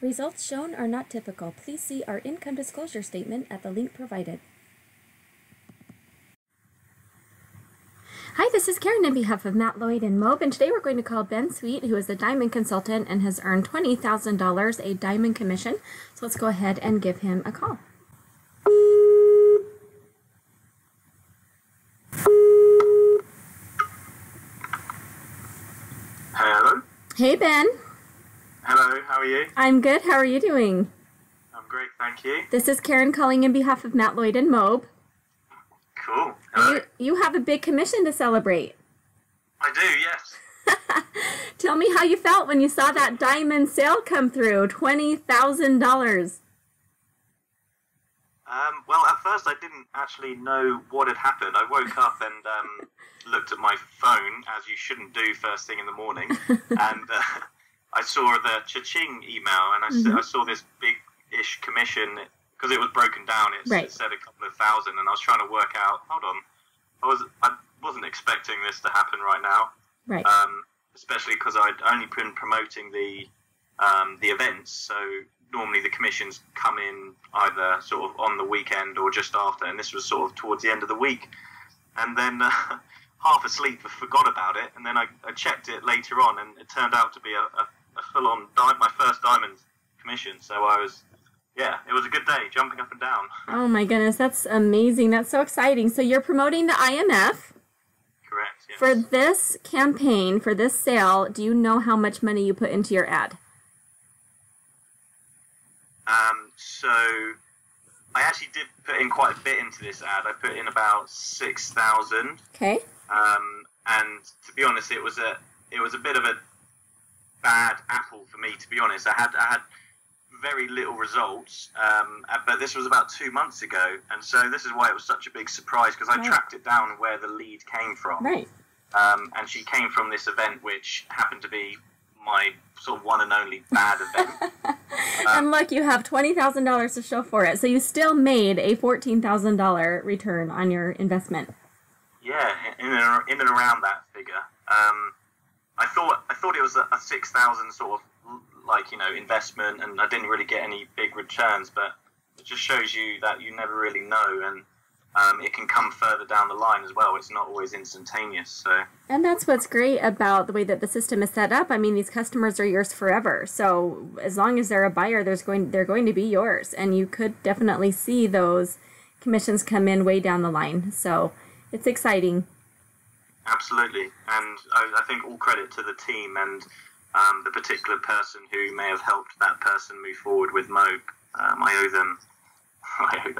Results shown are not typical. Please see our income disclosure statement at the link provided. Hi, this is Karen on behalf of Matt Lloyd and Moab, and today we're going to call Ben Sweet, who is a diamond consultant and has earned $20,000 a diamond commission. So let's go ahead and give him a call. Hello. Hey, Ben. Hello, how are you? I'm good. How are you doing? I'm great, thank you. This is Karen calling on behalf of Matt Lloyd and Moab. Cool. Hello. You have a big commission to celebrate. I do, yes. Tell me how you felt when you saw that diamond sale come through, $20,000. Well, at first I didn't actually know what had happened. I woke up and looked at my phone, as you shouldn't do first thing in the morning, and I saw the cha-ching email, and I saw this big-ish commission, because it was broken down. It said a couple of thousand, and I was trying to work out, hold on, I wasn't expecting this to happen right now. Right. Especially because I'd only been promoting the events, so normally the commissions come in either sort of on the weekend or just after, and this was sort of towards the end of the week. And then half asleep, I forgot about it, and then I checked it later on, and it turned out to be a full-on my first diamond commission. So it was a good day, jumping up and down. Oh my goodness, that's amazing. That's so exciting. So you're promoting the IMF. Correct, yes. For this campaign, for this sale, do you know how much money you put into your ad? So I actually did put in quite a bit into this ad. I put in about 6,000. Okay. And to be honest, it was a bit of a bad apple for me. To be honest, I had very little results. But this was about 2 months ago, and so this is why it was such a big surprise, because I tracked it down where the lead came from. Right. And she came from this event, which happened to be my sort of one and only bad event. And look, you have $20,000 to show for it, so you still made a $14,000 return on your investment. Yeah, in and around that figure. I thought it was a 6,000 sort of investment, and I didn't really get any big returns, but it just shows you that you never really know, and it can come further down the line as well. It's not always instantaneous. So. And that's what's great about the way that the system is set up. I mean, these customers are yours forever. So as long as they're a buyer, they're going to be yours. And you could definitely see those commissions come in way down the line. So it's exciting. Absolutely. And I think all credit to the team and the particular person who may have helped that person move forward with Moab. I owe them. I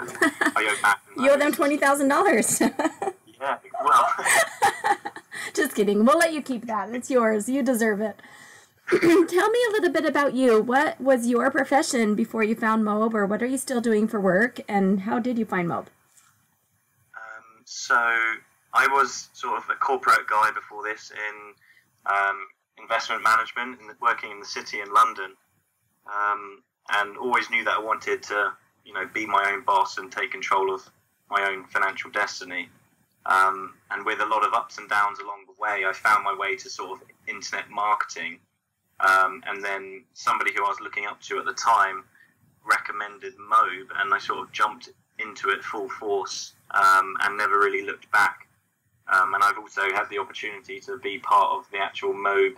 owe Matt. You owe them $20,000. Yeah, well. Just kidding. We'll let you keep that. It's yours. You deserve it. Tell me a little bit about you. What was your profession before you found Moab, or what are you still doing for work, and how did you find Moab? So I was sort of a corporate guy before this in investment management, working in the city in London, and always knew that I wanted to be my own boss and take control of my own financial destiny. And with a lot of ups and downs along the way, I found my way to sort of internet marketing. And then somebody who I was looking up to at the time recommended Moab, and I sort of jumped into it full force and never really looked back. And I've also had the opportunity to be part of the actual Moab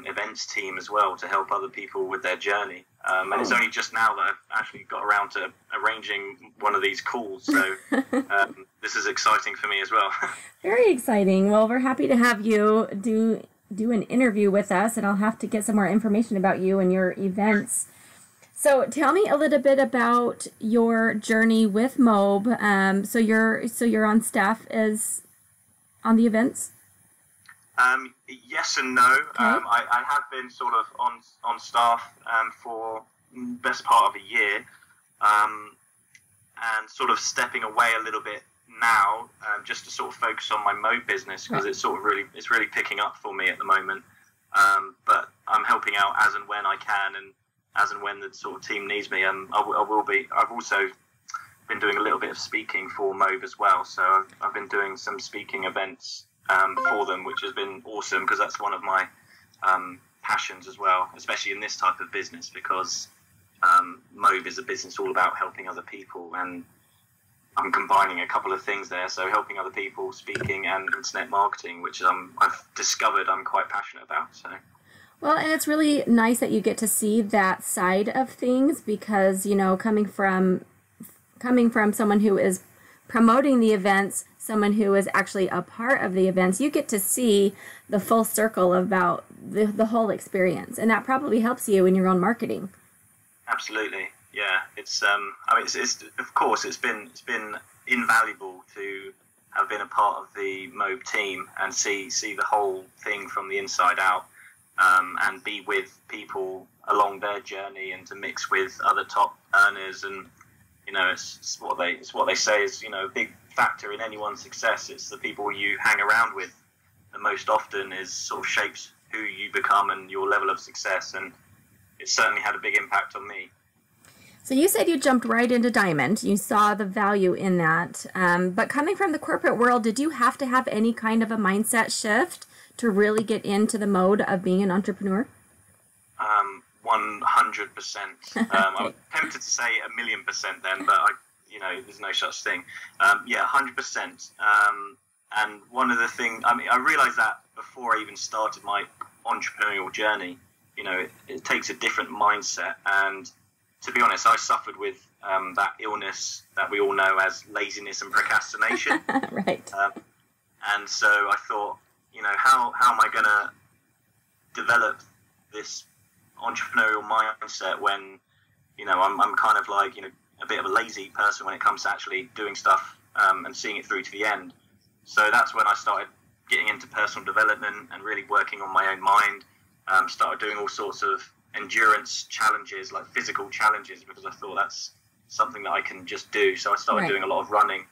events team as well, to help other people with their journey. And it's only just now that I've actually got around to arranging one of these calls. So this is exciting for me as well. Very exciting. Well, we're happy to have you do an interview with us, and I'll have to get some more information about you and your events. So tell me a little bit about your journey with Moab. So you're on staff as on the events? Yes and no. Okay. I have been sort of on staff for the best part of a year, and sort of stepping away a little bit now, just to sort of focus on my Moab business, because it's really picking up for me at the moment. But I'm helping out as and when I can, and as and when the sort of team needs me. I will be. I've also been doing a little bit of speaking for Moab as well, so I've been doing some speaking events for them, which has been awesome, because that's one of my passions as well, especially in this type of business, because Mauve is a business all about helping other people, and I'm combining a couple of things there. So helping other people, speaking, and internet marketing, which I've discovered I'm quite passionate about. So. Well, and it's really nice that you get to see that side of things, because, you know, coming from someone who is promoting the events, someone who is actually a part of the events, you get to see the full circle about the whole experience, and that probably helps you in your own marketing. Absolutely, yeah. It's I mean, it's of course it's been invaluable to have been a part of the Mauve team and see the whole thing from the inside out. And be with people along their journey, and to mix with other top earners, and you know, it's what they say is, you know, a big factor in anyone's success. It's the people you hang around with the most often is sort of shapes who you become and your level of success, and it certainly had a big impact on me. So you said you jumped right into Diamond. You saw the value in that, but coming from the corporate world, did you have to have any kind of a mindset shift to really get into the mode of being an entrepreneur? 100%. I was tempted to say 1,000,000% then, but there's no such thing. 100%. And one of the things, I mean, I realized that before I even started my entrepreneurial journey. You know, it takes a different mindset, and to be honest, I suffered with that illness that we all know as laziness and procrastination. Right. And so I thought, you know, how am I going to develop this entrepreneurial mindset when, you know, I'm kind of like, you know, a bit of a lazy person when it comes to actually doing stuff and seeing it through to the end. So that's when I started getting into personal development and really working on my own mind. Started doing all sorts of endurance challenges, like physical challenges, because I thought that's something that I can just do. So I started doing a lot of running.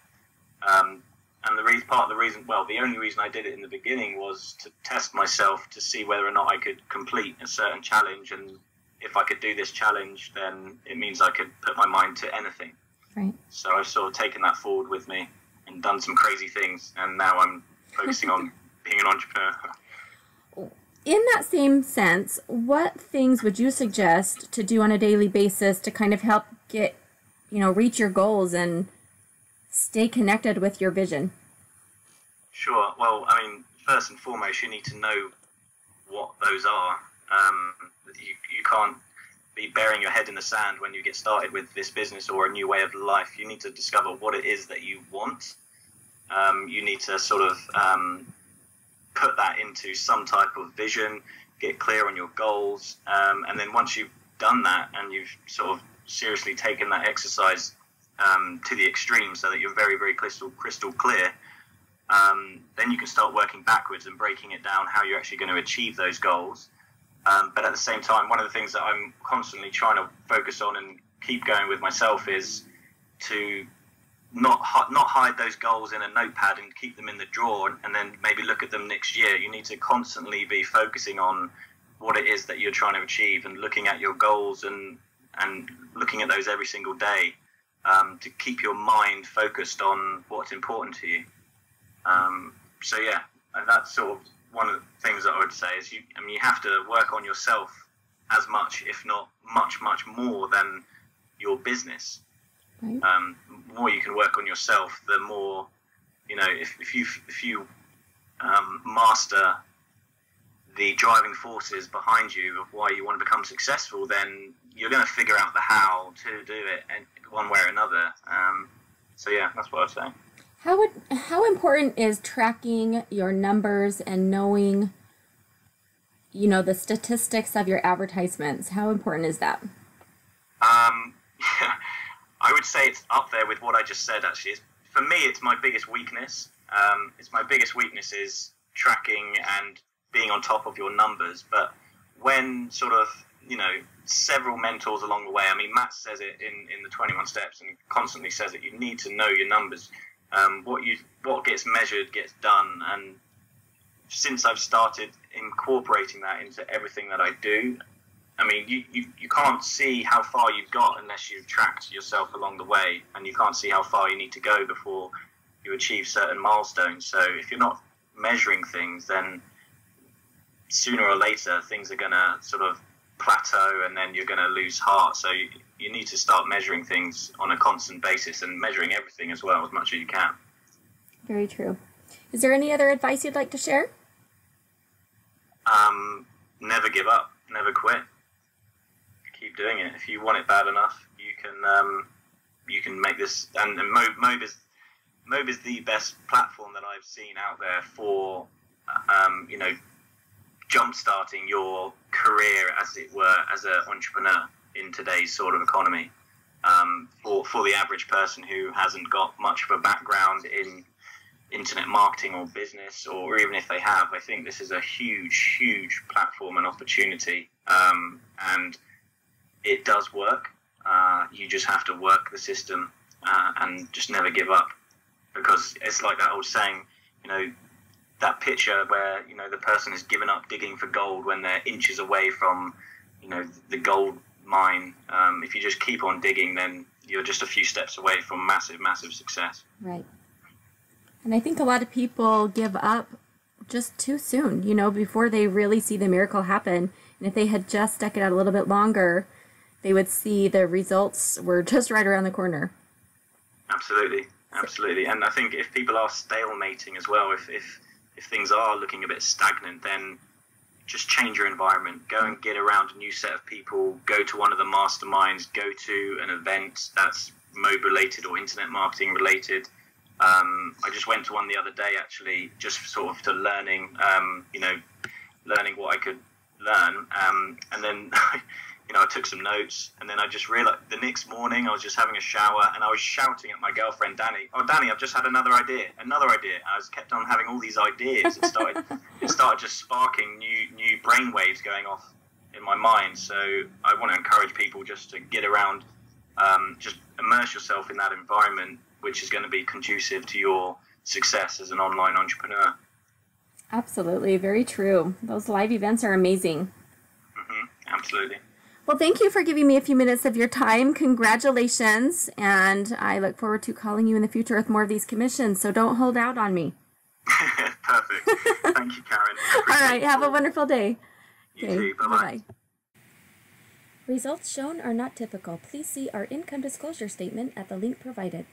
And the only reason I did it in the beginning was to test myself to see whether or not I could complete a certain challenge. And if I could do this challenge, then it means I could put my mind to anything. Right. So I've sort of taken that forward with me and done some crazy things. And now I'm focusing on being an entrepreneur. In that same sense, what things would you suggest to do on a daily basis to kind of help reach your goals and stay connected with your vision? Sure. Well, I mean, first and foremost, you need to know what those are. You can't be burying your head in the sand when you get started with this business or a new way of life. You need to discover what it is that you want. You need to sort of put that into some type of vision, get clear on your goals, and then once you've done that and you've sort of seriously taken that exercise to the extreme so that you're very, very crystal clear, then you can start working backwards and breaking it down how you're actually going to achieve those goals. But at the same time, one of the things that I'm constantly trying to focus on and keep going with myself is to not hide those goals in a notepad and keep them in the drawer and then maybe look at them next year. You need to constantly be focusing on what it is that you're trying to achieve and looking at your goals and looking at those every single day to keep your mind focused on what's important to you. So yeah, that's sort of one of the things that I would say is you have to work on yourself as much, if not much, much more than your business. Right. The more you can work on yourself, the more, you know, if you master the driving forces behind you of why you want to become successful, then you're going to figure out the how to do it one way or another. So yeah, that's what I'd say. How important is tracking your numbers and knowing, you know, the statistics of your advertisements? How important is that? I would say it's up there with what I just said, actually. For me, it's my biggest weakness. It's my biggest weakness is tracking and being on top of your numbers. But when sort of, you know, several mentors along the way, I mean, Matt says it in the 21 Steps and constantly says it, you need to know your numbers. What gets measured gets done. And since I've started incorporating that into everything that I do, I mean, you can't see how far you've got unless you've tracked yourself along the way, and you can't see how far you need to go before you achieve certain milestones. So if you're not measuring things, then sooner or later things are going to sort of plateau, and then you're going to lose heart. So you need to start measuring things on a constant basis, and measuring everything as well, as much as you can. Very true. Is there any other advice you'd like to share? Never give up, never quit. Keep doing it. If you want it bad enough, you can make this. And Mobe is the best platform that I've seen out there for jump-starting your career, as it were, as an entrepreneur in today's sort of economy. For the average person who hasn't got much of a background in internet marketing or business, or even if they have, I think this is a huge platform and opportunity, and it does work. You just have to work the system and just never give up, because it's like that old saying, that picture where the person has given up digging for gold when they're inches away from the gold mine. If you just keep on digging, then you're just a few steps away from massive success. Right. And I think a lot of people give up just too soon, before they really see the miracle happen. And if they had just stuck it out a little bit longer, they would see the results were just right around the corner. Absolutely. And I think if people are stalemating as well, if things are looking a bit stagnant, then just change your environment. Go and get around a new set of people. Go to one of the masterminds. Go to an event that's Mobe related or internet marketing related. I just went to one the other day, actually, just sort of to learning what I could learn. And then, I took some notes, and then I just realized the next morning I was just having a shower, and I was shouting at my girlfriend, Danny, "Oh, Danny, I've just had another idea. And I kept on having all these ideas. It started just sparking new brain waves going off in my mind. So I want to encourage people just to get around, just immerse yourself in that environment, which is going to be conducive to your success as an online entrepreneur. Absolutely. Very true. Those live events are amazing. Absolutely. Well, thank you for giving me a few minutes of your time. Congratulations. And I look forward to calling you in the future with more of these commissions. So don't hold out on me. Perfect. Thank you, Karen. All right. Have a wonderful day. You too. Bye-bye. Results shown are not typical. Please see our income disclosure statement at the link provided.